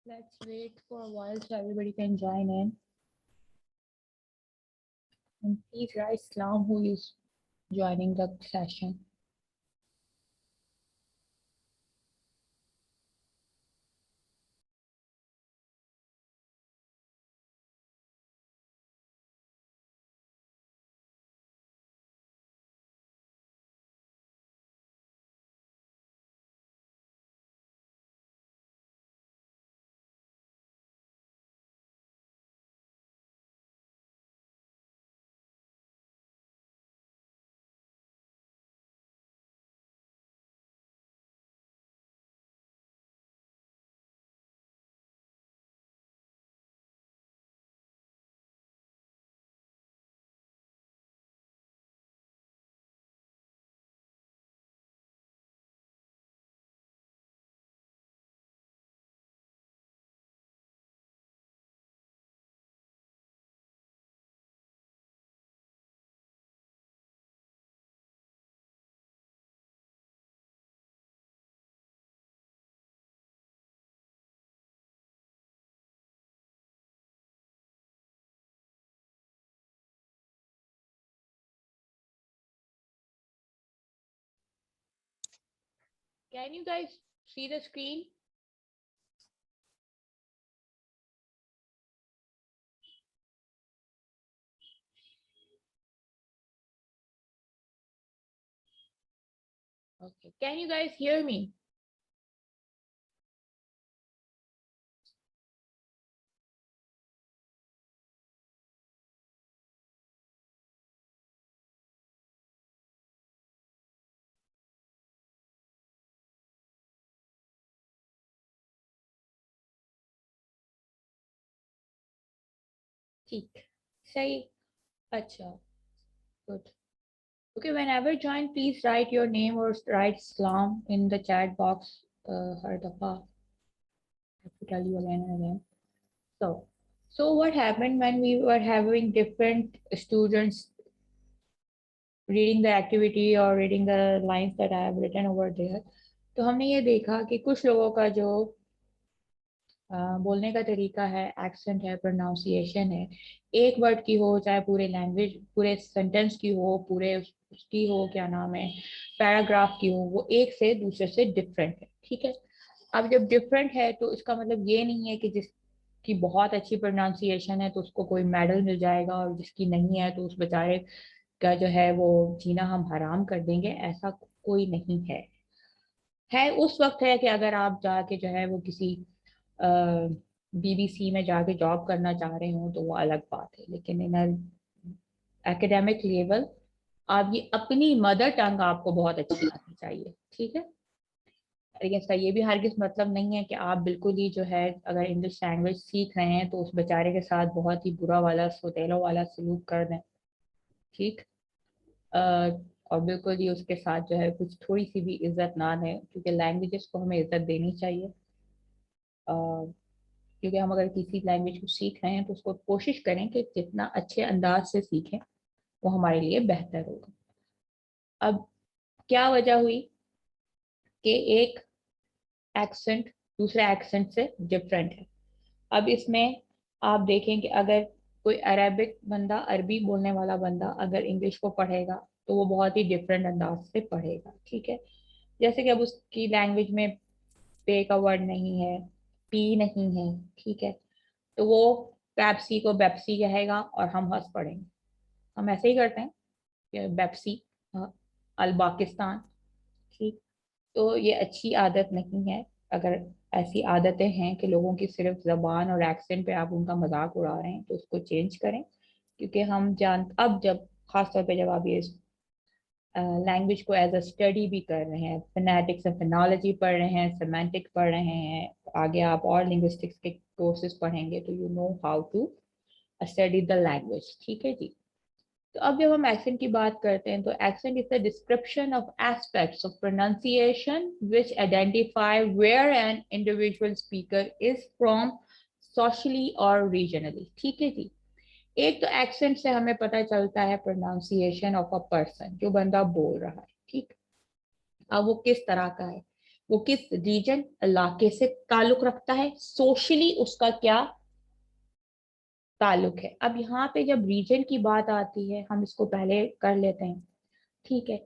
Let's wait for a while so everybody can join in. And please write Islam who is joining the session. Can you guys see the screen? Okay. Can you guys hear me? ठीक. सही. अच्छा. Good. Okay, whenever join, please write your name or write Islam in the chat box. हर दफा. I have to tell you again and again. So what happened when we were having different students reading the activity or reading the lines that I have written over there? तो हमने ये देखा कि कुछ लोगों का जो बोलने का तरीका है, एक्सेंट है, प्रोनाउंसिएशन है, एक वर्ड की हो चाहे पूरे लैंग्वेज पूरे सेंटेंस की हो, पूरे उसकी हो, क्या नाम है, पैराग्राफ की हो, वो एक से दूसरे से डिफरेंट है. ठीक है. अब जब डिफरेंट है तो इसका मतलब ये नहीं है कि जिसकी बहुत अच्छी प्रोनाउंसिएशन है तो उसको कोई मेडल मिल जाएगा और जिसकी नहीं है तो उस बेचारे का जो है वो जीना हम हराम कर देंगे. ऐसा कोई नहीं है. उस वक्त है कि अगर आप जाके जो है वो किसी बीबीसी में जाके जॉब करना चाह रहे हो तो वो अलग बात है, लेकिन इन एकेडमिक लेवल आप ये अपनी मदर टंग आपको बहुत अच्छी आनी चाहिए. ठीक है. लेकिन इसका ये भी हरगिज मतलब नहीं है कि आप बिल्कुल ही जो है अगर इंग्लिश लैंग्वेज सीख रहे हैं तो उस बेचारे के साथ बहुत ही बुरा वाला सोतेलो वाला सलूक कर दें. ठीक. अ, और बिल्कुल ही उसके साथ जो है कुछ थोड़ी सी भी इज्जत ना दें, क्योंकि लैंग्वेजेस को हमें इज्जत देनी चाहिए. क्योंकि हम अगर किसी लैंग्वेज को सीख रहे हैं तो उसको कोशिश करें कि जितना अच्छे अंदाज से सीखें वो हमारे लिए बेहतर होगा. अब क्या वजह हुई कि एक एक्सेंट दूसरे एक्सेंट से डिफरेंट है. अब इसमें आप देखें कि अगर कोई अरेबिक बंदा, अरबी बोलने वाला बंदा अगर इंग्लिश को पढ़ेगा तो वो बहुत ही डिफरेंट अंदाज से पढ़ेगा. ठीक है. जैसे कि अब उसकी लैंग्वेज में पे का वर्ड नहीं है, पी नहीं है. ठीक है. तो वो पेप्सी को बेप्सी कहेगा और हम हंस पड़ेंगे. हम ऐसे ही करते हैं कि बेप्सी, अल पाकिस्तान. ठीक. तो ये अच्छी आदत नहीं है. अगर ऐसी आदतें हैं कि लोगों की सिर्फ जबान और एक्सेंट पे आप उनका मजाक उड़ा रहे हैं तो उसको चेंज करें. क्योंकि हम जान अब जब खास तौर पे जब आप ये लैंग्वेज को एज अ स्टडी भी कर रहे हैं, फिनेटिक्स एंड फिनोलॉजी पढ़ रहे हैं, सेमेंटिक पढ़ रहे हैं, आगे आप और लिंग्विस्टिक्स के कोर्सेज पढ़ेंगे तो you know how to study the language. ठीक है जी. तो अब जब हम एक्सेंट की बात करते हैं तो accent is the description of aspects of pronunciation which identify where an individual speaker is from socially और रीजनली. ठीक है जी. एक तो एक्सेंट से हमें पता चलता है प्रोनाउंसिएशन ऑफ अ पर्सन, जो बंदा बोल रहा है. ठीक. अब वो किस तरह का है. वो किस रीजन इलाके से ताल्लुक रखता है, सोशली उसका क्या ताल्लुक है। अब यहाँ पे जब रीजन की बात आती है, हम इसको पहले कर लेते हैं, ठीक है।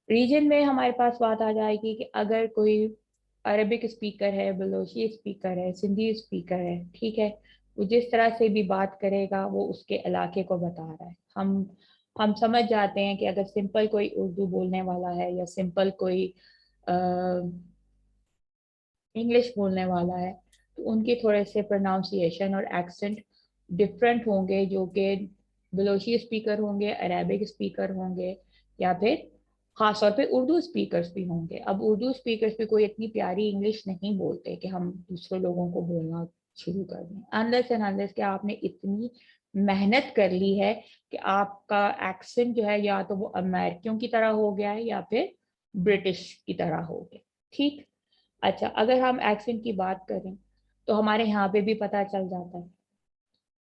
रीजन में हमारे पास बात आ जाएगी कि अगर कोई अरबिक स्पीकर है, बलोची स्पीकर है, सिंधी स्पीकर है, ठीक है, वो जिस तरह से भी बात करेगा वो उसके इलाके को बता रहा है। हम समझ जाते हैं कि अगर सिंपल कोई उर्दू बोलने वाला है या सिंपल कोई इंग्लिश बोलने वाला है, तो उनके थोड़े से प्रोनाउंसिएशन और एक्सेंट डिफरेंट होंगे, जो कि बलोची स्पीकर होंगे, अरेबिक स्पीकर होंगे, या फिर खासतौर पे उर्दू स्पीकर्स भी होंगे। अब उर्दू स्पीकर्स भी कोई इतनी प्यारी इंग्लिश नहीं बोलते कि हम दूसरे लोगों को बोलना शुरू कर दें, अनलेस एंड अनलेस कि आपने इतनी मेहनत कर ली है कि आपका एक्सेंट जो है या तो वो अमेरिकियों की तरह हो गया है या फिर ब्रिटिश की तरह हो गया, ठीक। अच्छा, अगर हम एक्सेंट की बात करें तो हमारे यहाँ पे भी पता चल जाता है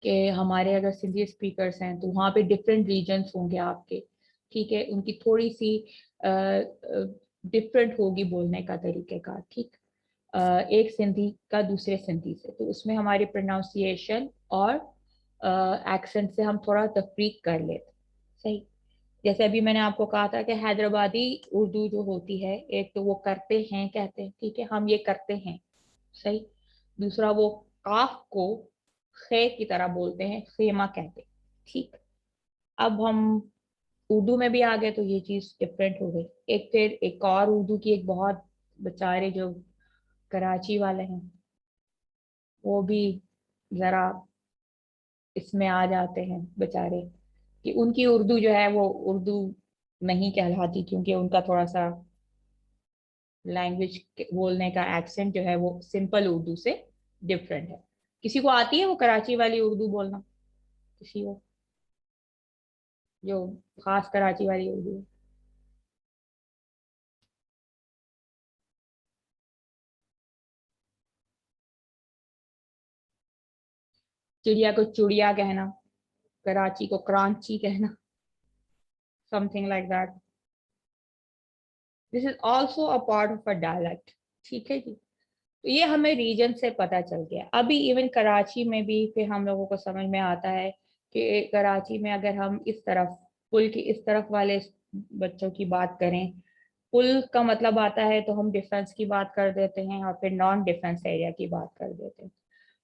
कि हमारे अगर सिंधी स्पीकर्स हैं तो वहाँ पे डिफरेंट रीजन्स होंगे आपके, ठीक है, उनकी थोड़ी सी डिफरेंट होगी बोलने का तरीक़ेकार, ठीक। एक सिंधी का दूसरे सिंधी से, तो उसमें हमारी प्रोनाउंसिएशन और एक्सेंट से हम थोड़ा तफरीक कर लेते, सही। जैसे अभी मैंने आपको कहा था कि हैदराबादी उर्दू जो होती है, एक तो वो करते हैं कहते हैं, ठीक है, हम ये करते हैं, सही। दूसरा वो काफ को खे की तरह बोलते हैं, खेमा कहते हैं, ठीक। अब हम उर्दू में भी आ गए तो ये चीज डिफरेंट हो गई। एक फिर एक और उर्दू की एक बहुत, बेचारे जो कराची वाले हैं वो भी जरा इसमें आ जाते हैं बेचारे, कि उनकी उर्दू जो है वो उर्दू नहीं कहलाती, क्योंकि उनका थोड़ा सा लैंग्वेज बोलने का एक्सेंट जो है वो सिंपल उर्दू से डिफरेंट है। किसी को आती है वो कराची वाली उर्दू बोलना? किसी को जो खास कराची वाली उर्दू है? चिड़िया को चुड़िया कहना, कराची को कराची कहना, something like that. This is also a part of a dialect, ठीक है जी। तो ये हमें रीजन से पता चल गया। अभी इवन कराची में भी फिर हम लोगों को समझ में आता है कि कराची में अगर हम इस तरफ, पुल की इस तरफ वाले बच्चों की बात करें, पुल का मतलब आता है तो हम डिफेंस की बात कर देते हैं और फिर नॉन डिफेंस एरिया की बात कर देते हैं।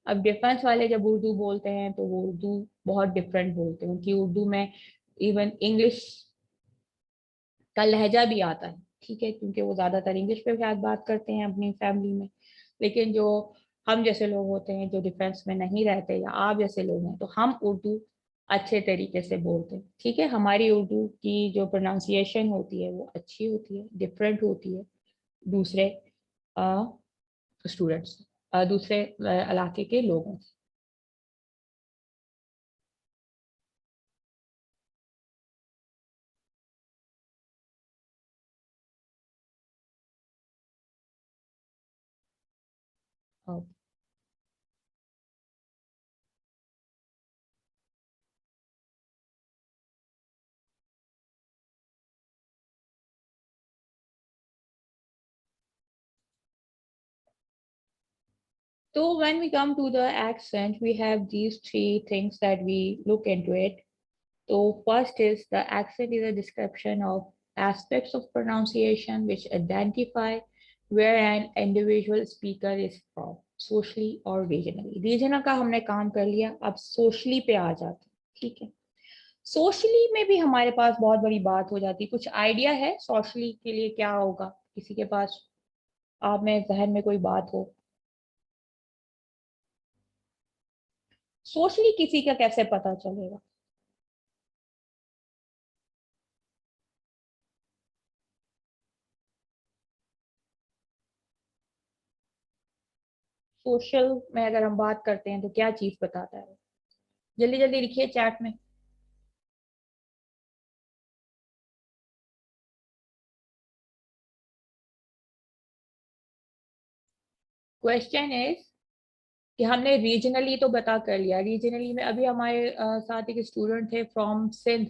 अब डिफेंस वाले जब उर्दू बोलते हैं तो वो उर्दू बहुत डिफरेंट बोलते हैं, उनकी उर्दू में इवन इंग्लिश का लहजा भी आता है, ठीक है, क्योंकि वो ज्यादातर इंग्लिश पे शायद बात करते हैं अपनी फैमिली में। लेकिन जो हम जैसे लोग होते हैं जो डिफेंस में नहीं रहते, या आप जैसे लोग हैं, तो हम उर्दू अच्छे तरीके से बोलते हैं, ठीक है। हमारी उर्दू की जो प्रोनाउंसिएशन होती है वो अच्छी होती है, डिफरेंट होती है दूसरे स्टूडेंट्स, दूसरे इलाके के लोगों से। So when we come to the accent, we have these three things that we look into it. So first is the accent is a description of aspects of pronunciation which identify where an individual speaker is from, socially or regionally. Regional का हमने काम कर लिया, अब socially पे आ जाते हैं, ठीक है। सोशली में भी हमारे पास बहुत बड़ी बात हो जाती है। कुछ आइडिया है सोशली के लिए क्या होगा किसी के पास? आप में जहन में कोई बात हो? सोशली किसी का कैसे पता चलेगा? सोशल में अगर हम बात करते हैं तो क्या चीज बताता है? जल्दी जल्दी लिखिए चैट में। क्वेश्चन इज कि हमने रीजनली तो बता कर लिया। रीजनली में अभी हमारे साथ एक स्टूडेंट थे फ्रॉम सिंध,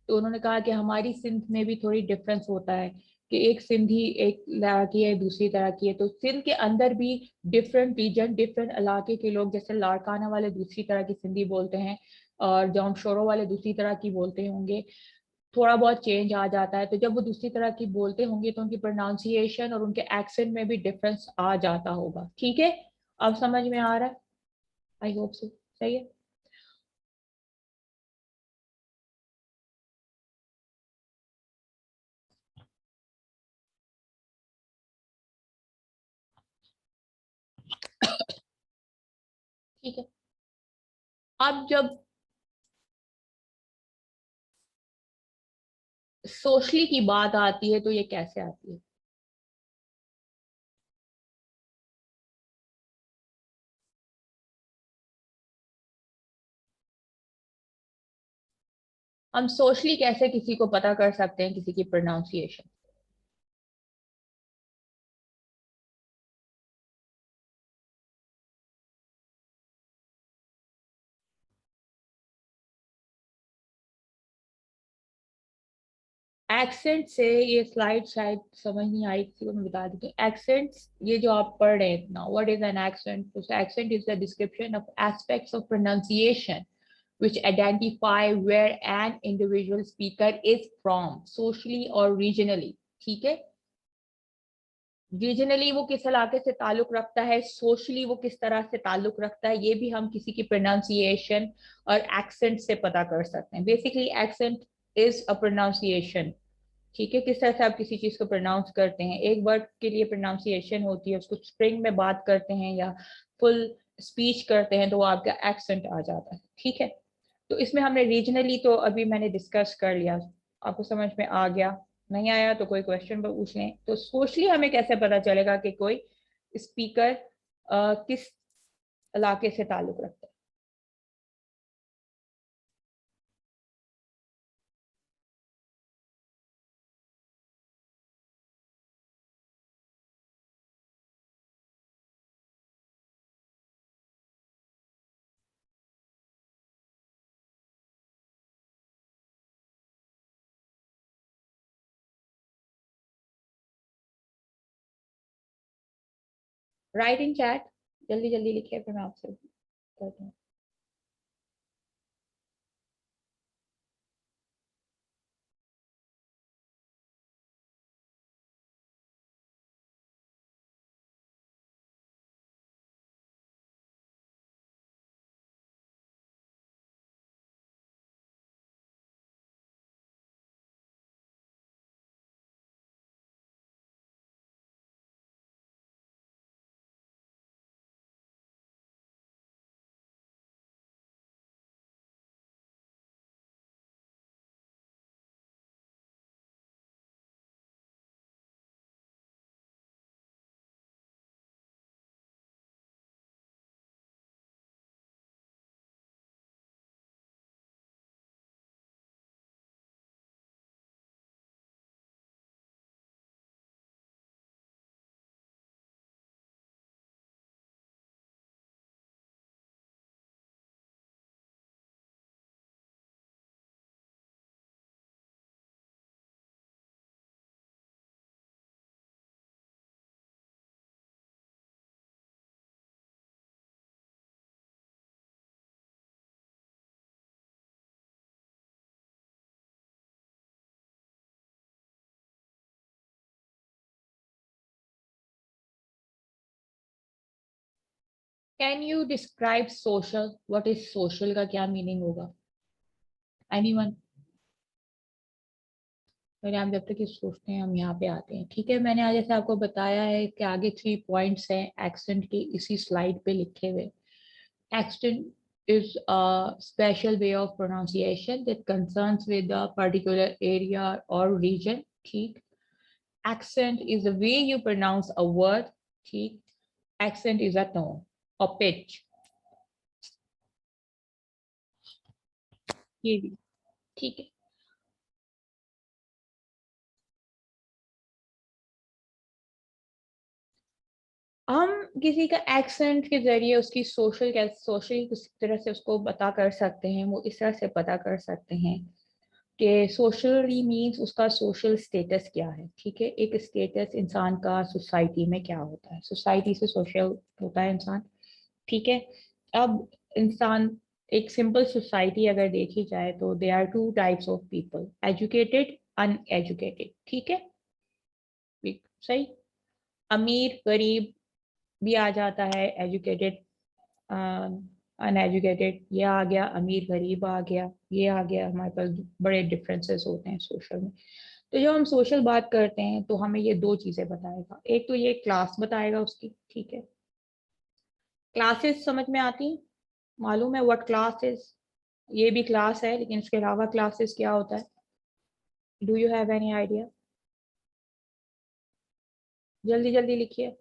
तो उन्होंने कहा कि हमारी सिंध में भी थोड़ी डिफरेंस होता है कि एक सिंधी एक तरह की है, दूसरी तरह की है, तो सिंध के अंदर भी डिफरेंट रीजन, डिफरेंट इलाके के लोग, जैसे लाड़काना वाले दूसरी तरह की सिंधी बोलते हैं और जौम शोरो वाले दूसरी तरह की बोलते होंगे, थोड़ा बहुत चेंज आ जाता है। तो जब वो दूसरी तरह की बोलते होंगे तो उनकी प्रोनाउंसिएशन और उनके एक्सेंट में भी डिफरेंस आ जाता होगा। ठीक है, अब समझ में आ रहा है? I hope so. सही है। ठीक है, अब जब सोशली की बात आती है तो ये कैसे आती है? हम सोशली कैसे किसी को पता कर सकते हैं किसी की प्रोनाउंसिएशन? एक्सेंट से, ये स्लाइड शायद समझ नहीं आई किसी को, मैं बता देती हूँ। एक्सेंट्स, ये जो आप पढ़ रहे हैं ना, what is an accent? Accent is the description of aspects of pronunciation which identify where an individual speaker is from socially or regionally। ठीक है, रीजनली वो किस इलाके से ताल्लुक रखता है, सोशली वो किस तरह से ताल्लुक रखता है, ये भी हम किसी की प्रोनाउंसिएशन और एक्सेंट से पता कर सकते हैं। Basically accent is a pronunciation. ठीक है, किस तरह से आप किसी चीज को प्रोनाउंस करते हैं। एक वर्ड के लिए प्रोनाउंसिएशन होती है, उसको स्प्रिंग में बात करते हैं या फुल स्पीच करते हैं तो वो आपका एक्सेंट आ जाता है। ठीक है, तो इसमें हमने रीजनली तो अभी मैंने डिस्कस कर लिया, आपको समझ में आ गया? नहीं आया तो कोई क्वेश्चन पूछ लें। तो सोशली हमें कैसे पता चलेगा कि कोई स्पीकर किस इलाके से ताल्लुक रखता है? राइट इन चैट, जल्दी जल्दी लिखिए फिर मैं आपसे करती हूँ। Can you describe social? What is social का क्या मीनिंग होगा? एनीवन? फिर हम जब तक ये सोचते हैं हम यहाँ पे आते हैं। ठीक है, मैंने आज जैसे आपको बताया है कि आगे 3 पॉइंट्स हैं एक्सेंट के, इसी स्लाइड पे लिखे हुए। Accent is a special way of pronunciation that concerns with a particular area or region। ठीक, accent is the way you pronounce a word। ठीक, accent is a tone or pitch। ये भी ठीक है। हम किसी का एक्सेंट के जरिए उसकी सोशल किस तरह से उसको पता कर सकते हैं, वो इस तरह से पता कर सकते हैं कि सोशली मीन्स उसका सोशल स्टेटस क्या है। ठीक है, एक स्टेटस इंसान का सोसाइटी में क्या होता है, सोसाइटी से सोशल होता है इंसान। ठीक है, अब इंसान, एक सिंपल सोसाइटी अगर देखी जाए तो they are two types of people, educated, uneducated. ठीक है, सही। अमीर गरीब भी आ जाता है, एजुकेटेड अनएजुकेटेड, ये आ गया, अमीर गरीब आ गया, ये आ गया। हमारे पास बड़े डिफरेंसेस होते हैं सोशल में। तो जब हम सोशल बात करते हैं तो हमें ये दो चीजें बताएगा, एक तो ये क्लास बताएगा उसकी। ठीक है, क्लासेस समझ में आती हैं, मालूम है व्हाट क्लास इज। ये भी क्लास है, लेकिन इसके अलावा क्लासेस क्या होता है, do you have any idea? जल्दी जल्दी लिखिए।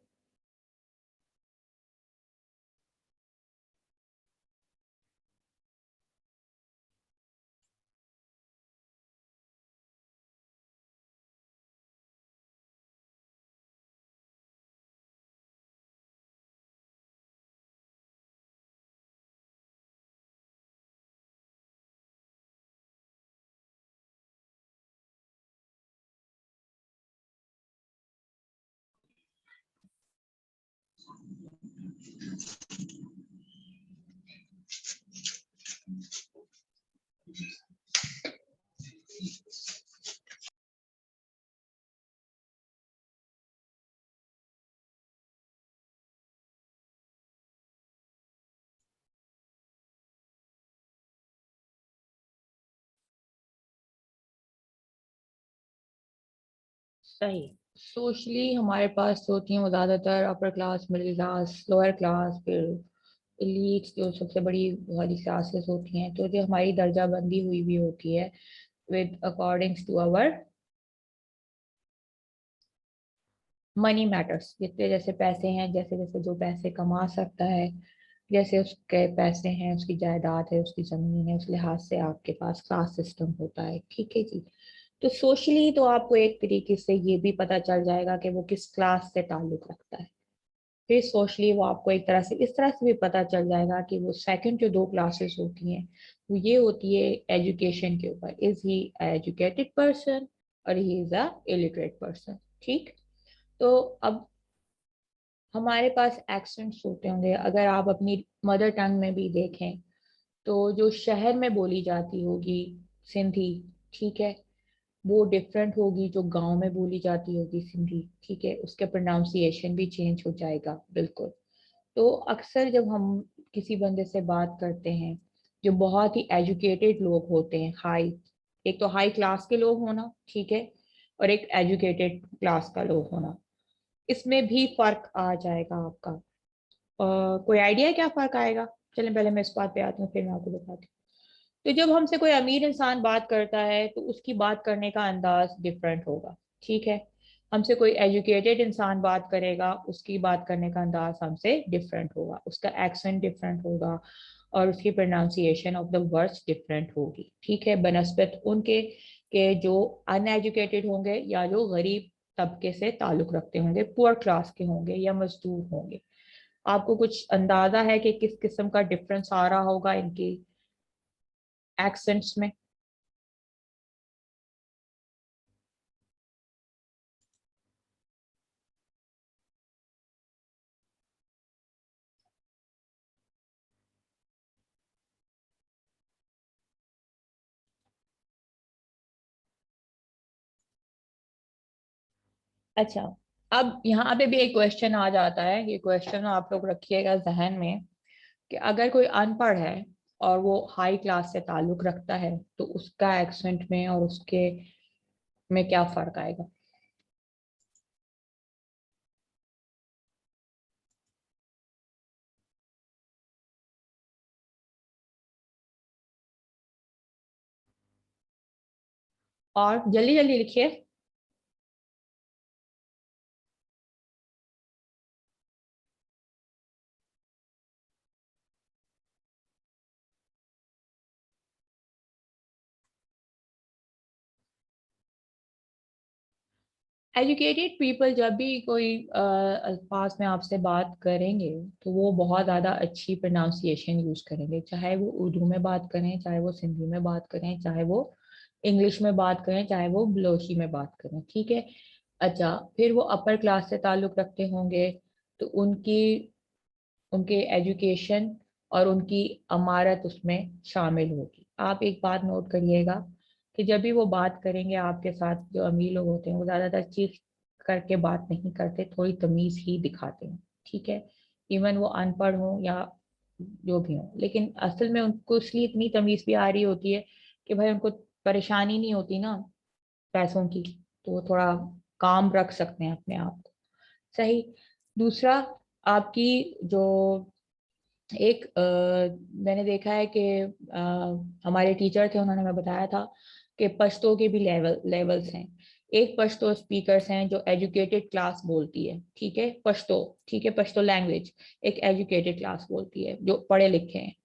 सही। सोशली हमारे पास होती हैं वो ज्यादातर upper class, middle class, lower class, फिर एलीट जो सबसे बड़ी वाली क्लासेस होती हैं। तो जो हमारी दर्जा बंदी हुई भी होती है with accordings to our money matters, जितने जैसे पैसे हैं, जैसे जैसे जो पैसे कमा सकता है, जैसे उसके पैसे हैं, उसकी जायदाद है, उसकी जमीन है, उस लिहाज से आपके पास क्लास सिस्टम होता है। ठीक है जी। तो सोशली तो आपको एक तरीके से ये भी पता चल जाएगा कि वो किस क्लास से ताल्लुक रखता है। फिर सोशली वो आपको एक तरह से इस तरह से भी पता चल जाएगा कि वो सेकंड जो दो क्लासेस होती हैं वो ये होती है एजुकेशन के ऊपर, इज ही एजुकेटेड पर्सन और he is a illiterate person. ठीक। तो अब हमारे पास एक्सेंट्स होते होंगे, अगर आप अपनी मदर टंग में भी देखें तो जो शहर में बोली जाती होगी सिंधी, ठीक है, वो डिफरेंट होगी जो गांव में बोली जाती होगी सिंधी। ठीक है, उसके प्रोनाउंसिएशन भी चेंज हो जाएगा बिल्कुल। तो अक्सर जब हम किसी बंदे से बात करते हैं जो बहुत ही एजुकेटेड लोग होते हैं, हाई, एक तो हाई क्लास के लोग होना, ठीक है, और एक एजुकेटेड क्लास का लोग होना, इसमें भी फर्क आ जाएगा आपका। कोई आइडिया है क्या फर्क आएगा? चलें पहले मैं इस बात पे आती हूँ, फिर मैं आपको बताती हूँ। तो जब हमसे कोई अमीर इंसान बात करता है तो उसकी बात करने का अंदाज डिफरेंट होगा। ठीक है, हमसे कोई एजुकेटेड इंसान बात करेगा, उसकी बात करने का अंदाज हमसे डिफरेंट होगा, उसका एक्सेंट डिफरेंट होगा और उसकी pronunciation of the words different होगी। ठीक है, बनस्बत उनके के जो अनएजुकेटेड होंगे या जो गरीब तबके से ताल्लुक रखते होंगे, पुअर क्लास के होंगे या मजदूर होंगे। आपको कुछ अंदाजा है कि किस किस्म का डिफरेंस आ रहा होगा इनकी एक्सेंट्स में? अच्छा, अब यहाँ पे भी एक क्वेश्चन आ जाता है, ये क्वेश्चन आप लोग रखिएगा जहन में कि अगर कोई अनपढ़ है और वो हाई क्लास से ताल्लुक रखता है तो उसका एक्सेंट में और उसके में क्या फर्क आएगा। और जल्दी जल्दी लिखिए। एजुकेटेड पीपल जब भी कोई अल्फाज में आपसे बात करेंगे तो वो बहुत ज़्यादा अच्छी प्रोनाउंसिएशन यूज़ करेंगे, चाहे वो उर्दू में बात करें, चाहे वो सिंधी में बात करें, चाहे वो इंग्लिश में बात करें चाहे वो बलोची में बात करें, ठीक है। अच्छा, फिर वो अपर क्लास से ताल्लुक रखते होंगे तो उनकी उनके एजुकेशन और उनकी अमारत उसमें शामिल होगी। आप एक बात नोट करिएगा कि जब भी वो बात करेंगे आपके साथ, जो अमीर लोग होते हैं वो ज़्यादातर चीख करके बात नहीं करते, थोड़ी तमीज़ ही दिखाते हैं, ठीक है। इवन वो अनपढ़ हो या जो भी हो, लेकिन असल में उनको इसलिए इतनी तमीज़ भी आ रही होती है कि भाई उनको परेशानी नहीं होती ना पैसों की, तो वो थोड़ा काम रख सकते हैं अपने आप को। सही। दूसरा, आपकी जो एक मैंने देखा है कि हमारे टीचर थे, उन्होंने हमें बताया था कि पश्तो के भी लेवल्स हैं। एक पश्तो स्पीकर्स हैं जो एजुकेटेड क्लास बोलती है, ठीक है, पश्तो, ठीक है, पश्तो लैंग्वेज एक एजुकेटेड क्लास बोलती है जो पढ़े लिखे हैं,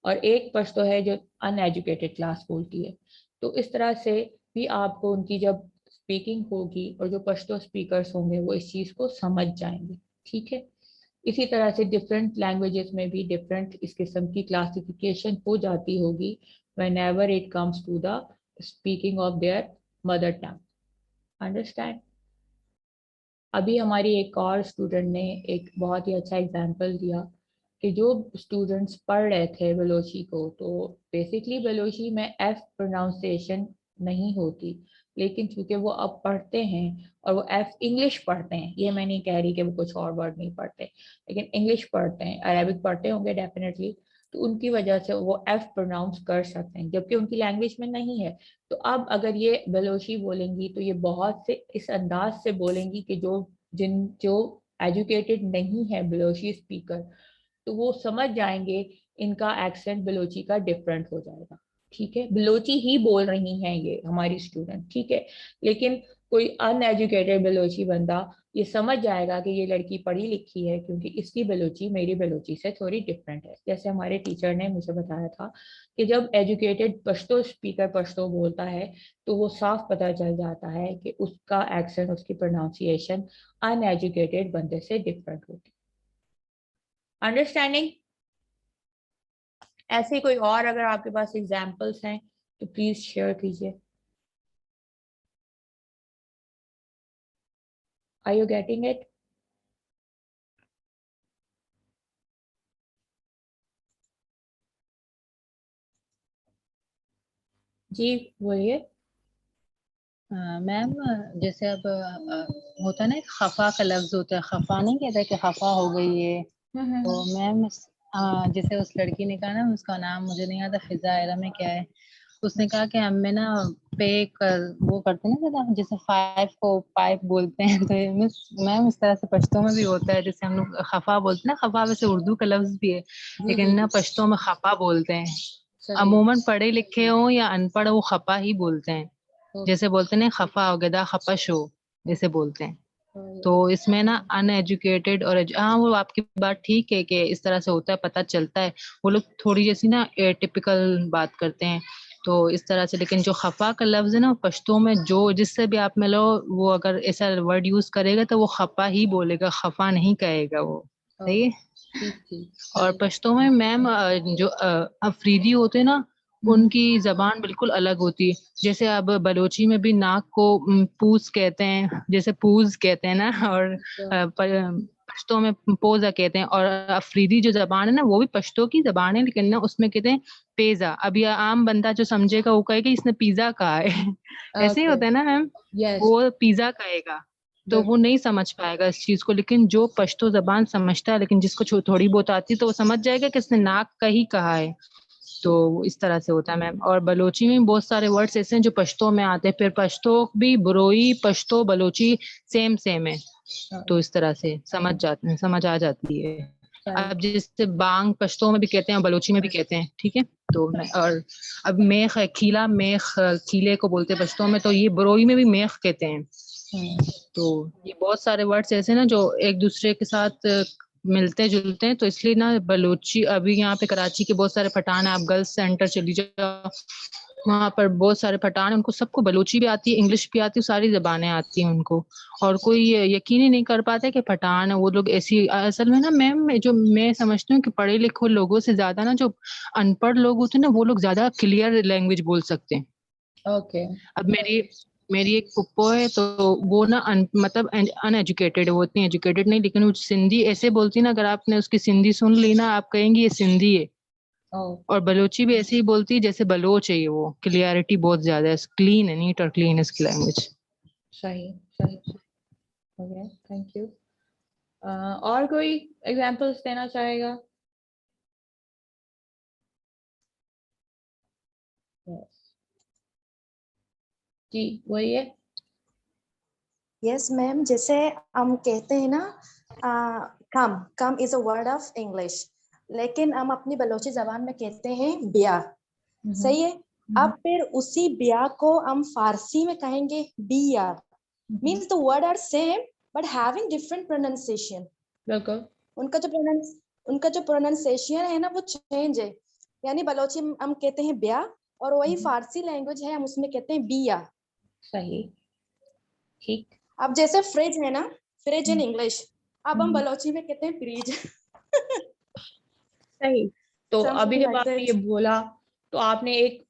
और एक पश्तो है जो अनएजुकेटेड क्लास बोलती है। तो इस तरह से भी आपको उनकी जब स्पीकिंग होगी और जो पश्तो स्पीकर्स होंगे वो इस चीज़ को समझ जाएंगे, ठीक है। इसी तरह से डिफरेंट लैंग्वेजेस में भी डिफरेंट इस किस्म की क्लासिफिकेशन हो जाती होगी whenever it comes to the speaking of their mother tongue. Understand. अभी हमारी एक और स्टूडेंट ने एक बहुत ही अच्छा एग्जांपल दिया कि जो स्टूडेंट्स पढ़ रहे थे बलोची को, तो बेसिकली बलोची में एफ प्रोनाउंसिएशन नहीं होती, लेकिन चूंकि वो अब पढ़ते हैं और वो एफ इंग्लिश पढ़ते हैं, ये मैं नहीं कह रही कि वो कुछ और वर्ड नहीं पढ़ते, लेकिन इंग्लिश पढ़ते हैं, अरेबिक पढ़ते होंगे डेफिनेटली, तो उनकी वजह से वो एफ प्रोनाउंस कर सकते हैं जबकि उनकी लैंग्वेज में नहीं है। तो अब अगर ये बलोची बोलेंगी तो ये बहुत से इस अंदाज से बोलेंगी कि जो एजुकेटेड नहीं है बलोची स्पीकर, तो वो समझ जाएंगे इनका एक्सेंट बलोची का डिफरेंट हो जाएगा, ठीक है। बलोची ही बोल रही हैं ये हमारी स्टूडेंट, ठीक है, लेकिन कोई अनएजुकेटेड बलोची बंदा ये समझ जाएगा कि ये लड़की पढ़ी लिखी है क्योंकि इसकी बलोची मेरी बलोची से थोड़ी डिफरेंट है। जैसे हमारे टीचर ने मुझे बताया था कि जब एजुकेटेड पश्तो स्पीकर पश्तो बोलता है तो वो साफ पता चल जाता है कि उसका एक्सेंट, उसकी प्रोनाउंसिएशन अनएजुकेटेड बंदे से डिफरेंट होती। अंडरस्टैंडिंग। ऐसे कोई और अगर आपके पास एग्जाम्पल्स हैं तो प्लीज शेयर कीजिए। Are you getting it? जी बोलिए। मैम, जैसे अब होता है ना, एक खफा का लफ्ज होता है, खफा नहीं कहता कि खफा हो गई है। तो हम्म। मैम जैसे उस लड़की ने कहा ना, उसका नाम मुझे नहीं आता, फिजा एरा में क्या है, उसने कहा कि हमें ना पे कर वो करते हैं ना जरा, जैसे फाइव को पाइप बोलते हैं। तो मैम इस तरह से पश्तो में भी होता है, जैसे हम लोग खफा बोलते हैं ना, खफा वैसे उर्दू का लफ्ज भी है, जी लेकिन जी ना जी। पश्तो में खफा बोलते हैं। सही। अमूमन पढ़े लिखे हो या अनपढ़ हो, खफा ही बोलते हैं। ओके। जैसे बोलते हैं ना, खफा हो गया, दा खफश हो, जैसे बोलते हैं। तो सही। इसमें ना अनएजुकेटेड और हाँ, वो आपकी बात ठीक है कि इस तरह से होता है, पता चलता है। वो लोग थोड़ी जैसी ना टिपिकल बात करते हैं, तो इस तरह से। लेकिन जो खफा का लफ्ज है ना, पश्तो में जो जिससे भी आप मिलो, वो अगर ऐसा वर्ड यूज करेगा तो वो खफा ही बोलेगा, खफा नहीं कहेगा वो। सही है। ठीक ठीक और सही। पश्तो में मैम जो अफरीदी होते हैं ना, हम्म। उनकी जबान बिल्कुल अलग होती है। जैसे अब बलोची में भी नाक को पूस कहते हैं, जैसे पूज कहते हैं ना, और अच्छा। पश्तो में पोजा कहते हैं। और अफरीदी जो जबान है ना, वो भी पश्तो की जबान है, लेकिन ना उसमें कहते हैं पेजा। अब ये आम बंदा जो समझेगा वो कहेगा इसने पिज्जा कहा है। ऐसे ही ओके। होता है ना मैम, यस। वो पिज्जा कहेगा, तो वो नहीं समझ पाएगा इस चीज को। लेकिन जो पश्तो जबान समझता है, लेकिन जिसको थोड़ी बहुत आती है, तो वो समझ जाएगा कि इसने नाक का ही कहा है। तो इस तरह से होता है मैम। और बलोची में बहुत सारे वर्ड्स ऐसे हैं जो पश्तो में आते हैं। फिर पश्तो भी बरोई, पश्तो, बलोची सेम सेम है। तो इस तरह से समझ आ जाती है। सही। अब जैसे बांग पश्तो में भी कहते हैं, बलोची में भी कहते हैं, ठीक है। तो और अब मेख है, खीला मेख, खीले को बोलते हैं पश्तो में, तो ये बरोई में भी मेख कहते हैं। तो ये बहुत सारे वर्ड्स ऐसे ना जो एक दूसरे के साथ मिलते जुलते हैं। तो इसलिए ना बलूची, अभी यहाँ पे कराची के बहुत सारे पठान है, आप गर्ल्स सेंटर चली जाओ, वहां पर बहुत सारे पठान हैं, उनको सबको बलूची भी आती है, इंग्लिश भी आती है, सारी जबानें आती हैं उनको। और कोई यकीन ही नहीं कर पाता है कि पठान है वो लोग। ऐसी असल में ना मैम, जो मैं समझती हूँ कि पढ़े लिखे लोगों से ज्यादा ना जो अनपढ़ लोग होते हैं ना, वो लोग ज्यादा क्लियर लैंग्वेज बोल सकते हैं। ओके। अब मेरी मेरी एक पुप्पो है, तो वो ना मतलब अनएजुकेटेड है, वो इतनी एजुकेटेड नहीं, लेकिन वो सिंधी ऐसे बोलती ना, अगर आपने उसकी सिंधी सुन ली ना, आप कहेंगी ये सिंधी है। ओ, और बलोची भी ऐसे ही बोलती है जैसे बलोच है, ये वो क्लियरिटी बहुत ज्यादा है, क्लीन है, नीट और क्लीन है इसकी लैंग्वेज। सही सही। Okay, thank you. और कोई एग्जांपल्स देना चाहेगा? Yes. जी, वही है। यस मैम, जैसे हम कहते हैं ना, come come is a word of English, लेकिन हम अपनी बलोची जबान में कहते हैं बिया। सही है। अब फिर उसी बिया को हम फारसी में कहेंगे बिया। Means the word are same but having different pronunciation. बिल्कुल। उनका जो प्रोनाउंसिएशन है ना, वो चेंज है। यानी बलोची हम कहते हैं बिया, और वही फारसी लैंग्वेज है, हम उसमें कहते हैं बिया। सही। ठीक। अब जैसे फ्रिज है ना, फ्रिज इन इंग्लिश, अब हम हम्म, बलोची में कहते हैं फ्रिज। सही। तो अभी समथिंग जब लाइक आपने ये दैट। बोला, तो आपने एक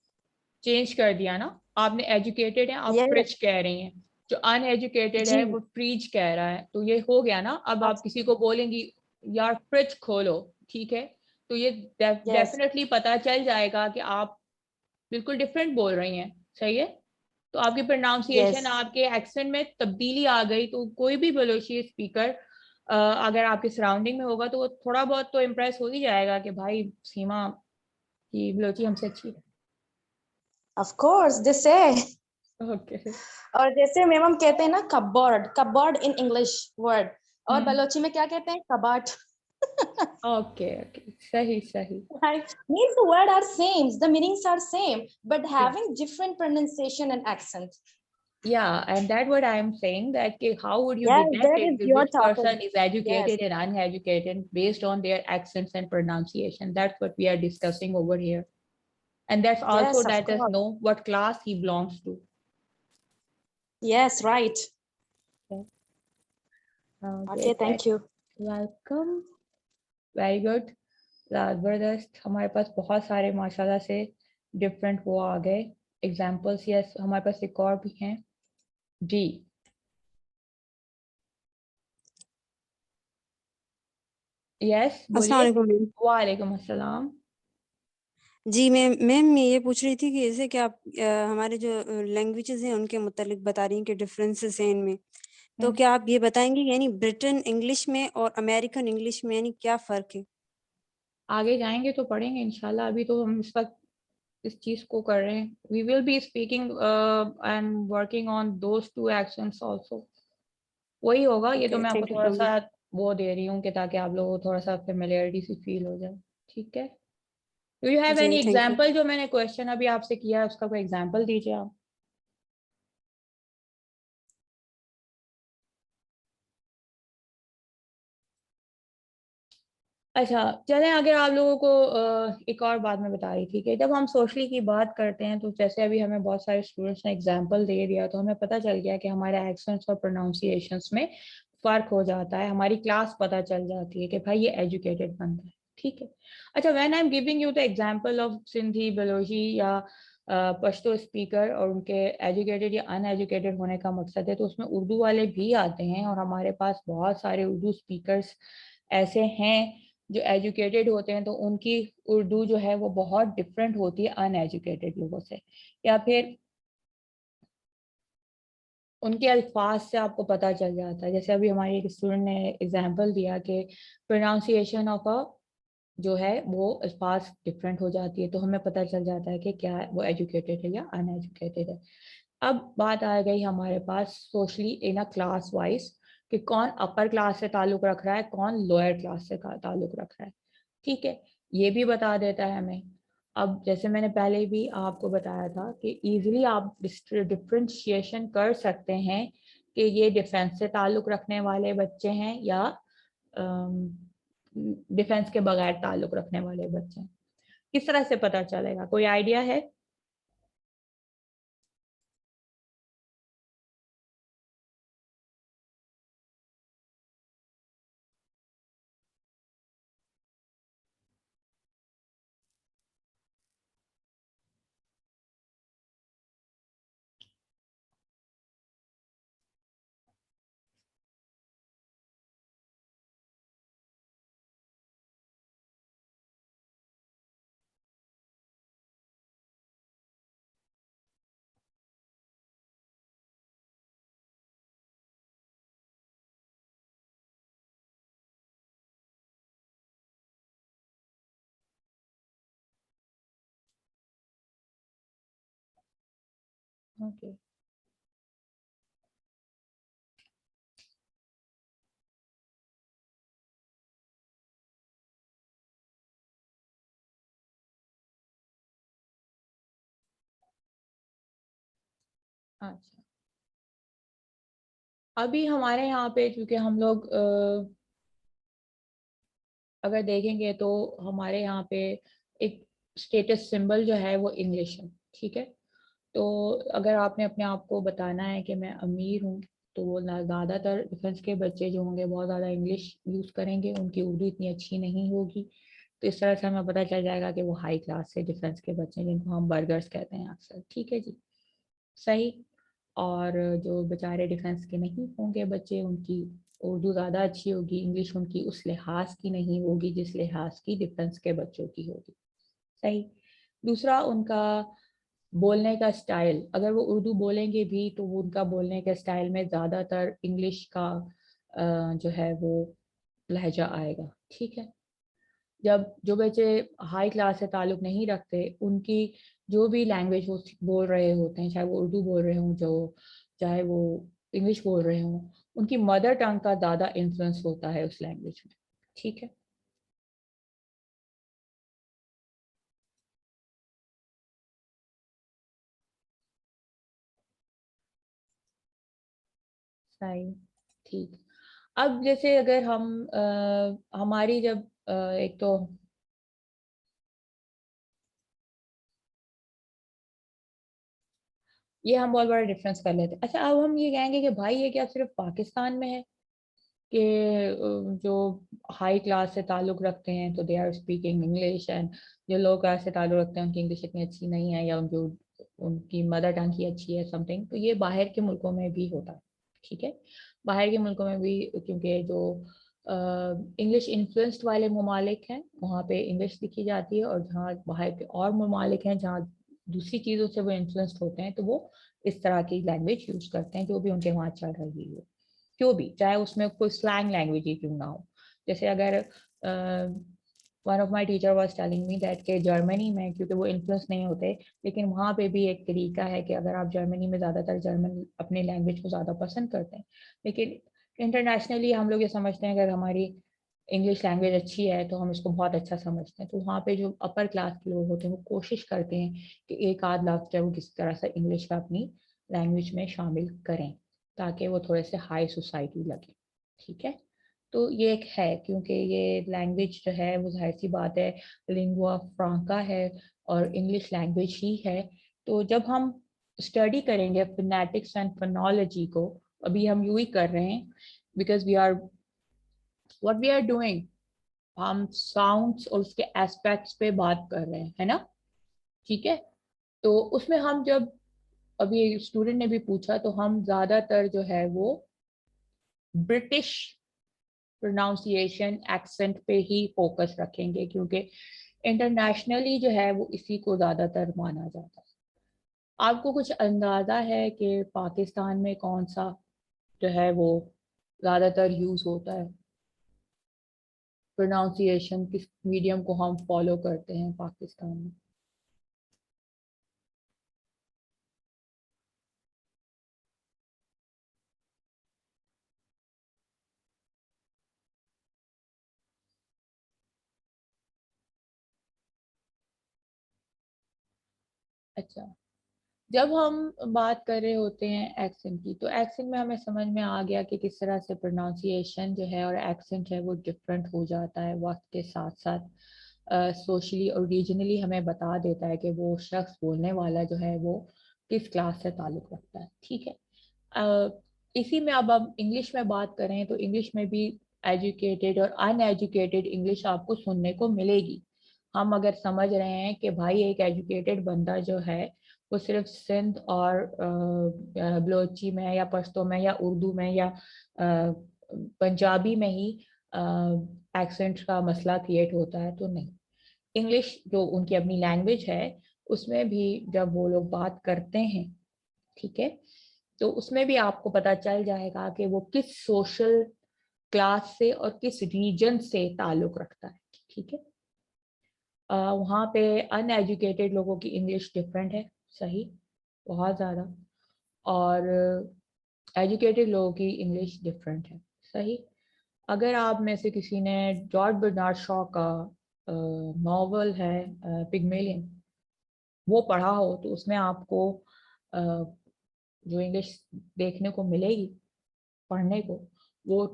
चेंज कर दिया ना। आपने एजुकेटेड है, आप फ्रिज यस। कह रही हैं। जो अनएजुकेटेड जी। है वो फ्रीज कह रहा है, तो ये हो गया ना। अब आप किसी को बोलेंगी यार फ्रिज खोलो, ठीक है, तो ये यस। डेफिनेटली पता चल जाएगा कि आप बिल्कुल डिफरेंट बोल रही हैं। सही है। तो आपकी यस। प्रोनाउंसिएशन, आपके एक्सेंट में तब्दीली आ गई, तो कोई भी बलोची स्पीकर अगर आपके सराउंडिंग में होगा तो वो थोड़ा बहुत तो इम्प्रेस हो ही जाएगा कि भाई सीमा की बलोची हमसे अच्छी ऑफ कोर्स दिस है। है। ओके। और जैसे मैम हम कहते हैं ना cupboard, cupboard in English word, और हम्म। बलोची में क्या कहते हैं, कबाट। ओके ओके, सही सही। Right? Means the word are same, the meanings are same, but having different pronunciation and accent. Yeah, and that what I'm saying, that how would you Yes, detect that it, is your which topic. person is Yes. educated and uneducated based on their accents and pronunciation? That's what we are discussing over here. And that's also Yes, of let us course. know what class he belongs to. Yes, right. Okay, Okay, great. thank you. Welcome. Very good. ज़बरदस्त। हमारे पास बहुत सारे माशाल्लाह से different वो आ गए examples. Yes, हमारे पास एक और भी हैं। जी, यस अस्सलाम बोलिए। वालेकुम मैम। वालेकुम अस्सलाम। जी मैम मैं ये पूछ रही थी कि जैसे कि आप हमारे जो लैंग्वेजेस हैं उनके मुतालिक बता रही हैं कि डिफरेंसेस हैं इनमें, तो क्या आप ये बताएंगे कि यानी ब्रिटेन इंग्लिश में और अमेरिकन इंग्लिश में यानी क्या फ़र्क है? आगे जाएंगे तो पढ़ेंगे इंशाल्लाह। अभी तो हम इस वक्त इस चीज को कर रहे हैं। We will be speaking and working on those two actions also. वही होगा। ये तो ओके, मैं आपको थैंक यू थोड़ा सो सा मच। वो दे रही हूँ कि ताकि आप लोगों को थोड़ा सा फेमिलियरिटी सी फील हो जाए। ठीक है। डू यू हैव जी, एनी थैंक यू। एग्जांपल? जो मैंने क्वेश्चन अभी आपसे किया है उसका कोई एग्जांपल दीजिए आप। अच्छा, चलें। अगर आप लोगों को एक और बात मैं बता रही थी कि जब हम सोशली की बात करते हैं, तो जैसे अभी हमें बहुत सारे स्टूडेंट्स ने एग्जांपल दे दिया, तो हमें पता चल गया कि हमारे एक्सेंट्स और प्रोनाउंसिएशंस में फ़र्क हो जाता है। हमारी क्लास पता चल जाती है कि भाई ये एजुकेटेड बंदा है। ठीक है। अच्छा, when I am giving you the example of Sindhi, Balochi या पश्तो स्पीकर, और उनके एजुकेटेड या अनएजुकेटेड होने का मकसद है, तो उसमें उर्दू वाले भी आते हैं। और हमारे पास बहुत सारे उर्दू स्पीकर्स ऐसे हैं जो एजुकेटेड होते हैं, तो उनकी उर्दू जो है वो बहुत डिफरेंट होती है अनएजुकेटेड लोगों से। या फिर उनके अल्फाज से आपको पता चल जाता है। जैसे अभी हमारे एक स्टूडेंट ने एग्जांपल दिया कि प्रोनाउंसिएशन ऑफ अ जो है वो अल्फाज डिफरेंट हो जाती है, तो हमें पता चल जाता है कि क्या वो एजुकेटेड है या अनएजुकेटेड है। अब बात आ गई हमारे पास socially in a class wise, कि कौन अपर क्लास से ताल्लुक रख रहा है, कौन लोअर क्लास से ताल्लुक रख रहा है। ठीक है। ये भी बता देता है हमें। अब जैसे मैंने पहले भी आपको बताया था कि इजीली आप डिफ्रेंशिएशन कर सकते हैं कि ये डिफेंस से ताल्लुक रखने वाले बच्चे हैं या डिफेंस के बगैर ताल्लुक रखने वाले बच्चे हैं। किस तरह से पता चलेगा, कोई आइडिया है? ओके अच्छा, अभी हमारे यहाँ पे क्योंकि हम लोग अगर देखेंगे तो हमारे यहाँ पे एक स्टेटस सिंबल जो है वो इंग्लिश है, ठीक है। तो अगर आपने अपने आप को बताना है कि मैं अमीर हूँ, तो वो ज़्यादातर डिफेंस के बच्चे जो होंगे बहुत ज़्यादा इंग्लिश यूज़ करेंगे, उनकी उर्दू इतनी अच्छी नहीं होगी। तो इस तरह से हमें पता चल जाएगा कि वो हाई क्लास से डिफेंस के बच्चे हैं, जिनको हम बर्गर्स कहते हैं अक्सर, ठीक है जी, सही। और जो बेचारे डिफेंस के नहीं होंगे बच्चे, उनकी उर्दू ज़्यादा अच्छी होगी, इंग्लिश उनकी उस लिहाज की नहीं होगी जिस लिहाज की डिफेंस के बच्चों की होगी, सही। दूसरा, उनका बोलने का स्टाइल, अगर वो उर्दू बोलेंगे भी तो वो उनका बोलने के स्टाइल में ज़्यादातर इंग्लिश का जो है वो लहजा आएगा, ठीक है। जब जो बच्चे हाई क्लास से ताल्लुक़ नहीं रखते, उनकी जो भी लैंग्वेज वो बोल रहे होते हैं, चाहे वो उर्दू बोल रहे हों, जो चाहे वो इंग्लिश बोल रहे हों, उनकी मदर टंग का ज़्यादा इन्फ्लुएंस होता है उस लैंग्वेज में, ठीक है। सही, ठीक। अब जैसे अगर हम हमारी जब एक तो ये हम बहुत बड़ा डिफरेंस कर लेते हैं। अच्छा, अब हम ये कहेंगे कि भाई ये क्या सिर्फ पाकिस्तान में है कि जो हाई क्लास से ताल्लुक़ रखते हैं तो they are speaking English, and जो लो क्लास से ताल्लुक़ रखते हैं उनकी इंग्लिश इतनी अच्छी नहीं है, या उनकी मदर टंग ही अच्छी है समथिंग। तो ये बाहर के मुल्कों में भी होता है, ठीक है। बाहर के मुल्कों में भी, क्योंकि जो इंग्लिश इन्फ्लुएंस्ड वाले ममालिक हैं वहाँ पे इंग्लिश लिखी जाती है, और जहाँ बाहर के और ममालिक हैं जहाँ दूसरी चीज़ों से वो इन्फ्लुएंस्ड होते हैं तो वो इस तरह की लैंग्वेज यूज़ करते हैं, जो भी उनके वहाँ चल रही है, क्यों भी, चाहे उसमें कोई स्लैंग लैंग्वेज ही क्यों ना हो। जैसे अगर one of my teacher was telling me that के जर्मनी में, क्योंकि वो इन्फ्लुएंस नहीं होते, लेकिन वहाँ पे भी एक तरीका है कि अगर आप जर्मनी में ज़्यादातर जर्मन अपने लैंग्वेज को ज़्यादा पसंद करते हैं, लेकिन इंटरनेशनली हम लोग ये समझते हैं अगर हमारी इंग्लिश लैंग्वेज अच्छी है तो हम इसको बहुत अच्छा समझते हैं। तो वहाँ पे जो अपर क्लास के लोग होते हैं वो कोशिश करते हैं कि एक आध लफ्ज़ जो वो किसी तरह से इंग्लिश का अपनी लैंग्वेज में शामिल करें, ताकि वो थोड़े से हाई सोसाइटी लगे, ठीक है। तो ये एक है, क्योंकि ये लैंग्वेज जो है वो जाहिर सी बात है लिंगुआ फ्रांका है और इंग्लिश लैंग्वेज ही है। तो जब हम स्टडी करेंगे फोनेटिक्स एंड फोनोलॉजी को, अभी हम यूँ ही कर रहे हैं, because we are what we are doing, हम साउंड्स और उसके एस्पेक्ट्स पे बात कर रहे हैं, है ना, ठीक है। तो उसमें हम जब, अभी स्टूडेंट ने भी पूछा, तो हम ज़्यादातर जो है वो ब्रिटिश प्रोनाउंसिएशन एक्सेंट पे ही फोकस रखेंगे, क्योंकि इंटरनेशनली जो है वो इसी को ज़्यादातर माना जाता है। आपको कुछ अंदाज़ा है कि पाकिस्तान में कौन सा जो है वो ज़्यादातर यूज़ होता है, प्रोनाउंसिएशन किस मीडियम को हम फॉलो करते हैं पाकिस्तान में? अच्छा, जब हम बात कर रहे होते हैं एक्सेंट की, तो एक्सेंट में हमें समझ में आ गया कि किस तरह से प्रोनाउंसिएशन जो है और एक्सेंट है वो डिफरेंट हो जाता है वक्त के साथ साथ। सोशली और रीजनली हमें बता देता है कि वो शख्स बोलने वाला जो है वो किस क्लास से ताल्लुक़ रखता है, ठीक है। इसी में अब हम इंग्लिश में बात करें तो इंग्लिश में भी एजुकेटेड और अनएजुकेटेड इंग्लिश आपको सुनने को मिलेगी। हम अगर समझ रहे हैं कि भाई एक एजुकेटेड बंदा जो है वो सिर्फ सिंध और बलोची में या पश्तो में या उर्दू में या पंजाबी में ही एक्सेंट का मसला क्रिएट होता है, तो नहीं। इंग्लिश जो उनकी अपनी लैंग्वेज है उसमें भी जब वो लोग बात करते हैं, ठीक है, तो उसमें भी आपको पता चल जाएगा कि वो किस सोशल क्लास से और किस रीजन से ताल्लुक़ रखता है, ठीक है। वहाँ पे अनएजुकेटेड लोगों की इंग्लिश डिफरेंट है, सही, बहुत ज़्यादा। और एजुकेटेड लोगों की इंग्लिश डिफरेंट है। सही। अगर आप में से किसी ने जॉर्ज बर्नार्ड शॉ का नॉवल है पिग्मेलियन वो पढ़ा हो तो उसमें आपको जो इंग्लिश देखने को मिलेगी पढ़ने को वो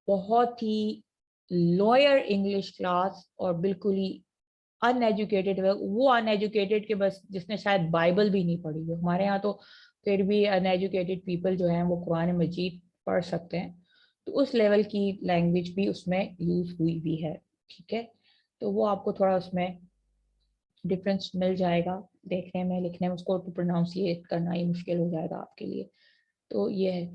बहुत ही लॉयर इंग्लिश क्लास और बिल्कुल ही अनएजुकेटेड। वो अनएजुकेटेड के बस जिसने शायद बाइबल भी नहीं पढ़ी हो। हमारे यहाँ तो फिर भी अनएजुकेटेड पीपल जो हैं वो कुरान मजीद पढ़ सकते हैं, तो उस लेवल की लैंग्वेज भी उसमें यूज हुई भी है। ठीक है, तो वो आपको थोड़ा उसमें डिफरेंस मिल जाएगा देखने में, लिखने में। उसको तो प्रोनाउंसिएट करना ही मुश्किल हो जाएगा आपके लिए। तो ये है।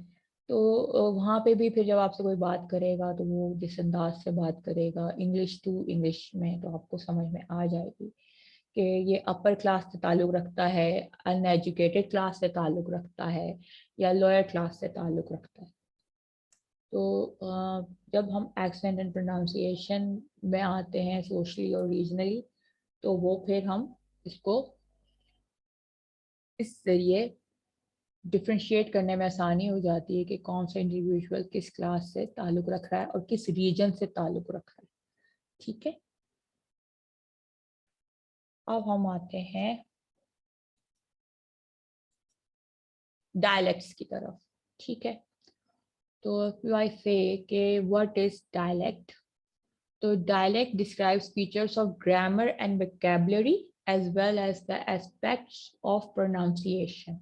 तो वहाँ पे भी फिर जब आपसे कोई बात करेगा तो वो जिस अंदाज से बात करेगा इंग्लिश टू इंग्लिश में, तो आपको समझ में आ जाएगी कि ये अपर क्लास से ताल्लुक़ रखता है, अनएजुकेटेड क्लास से ताल्लुक़ रखता है, या लोअर क्लास से ताल्लुक़ रखता है। तो जब हम एक्सेंट एंड प्रोनाउंसिएशन में आते हैं सोशली और रीजनली, तो वो फिर हम इसको इस जरिए डिफ्रेंशिएट करने में आसानी हो जाती है कि कौन सा इंडिविजुअल किस क्लास से ताल्लुक़ रख रहा है और किस रीजन से ताल्लुक़ रख रहा है। ठीक है, अब हम आते हैं डायलेक्ट्स की तरफ। ठीक है, तो आई से कि व्हाट इज डायलेक्ट। तो dialect describes features of grammar and vocabulary as well as the aspects of pronunciation.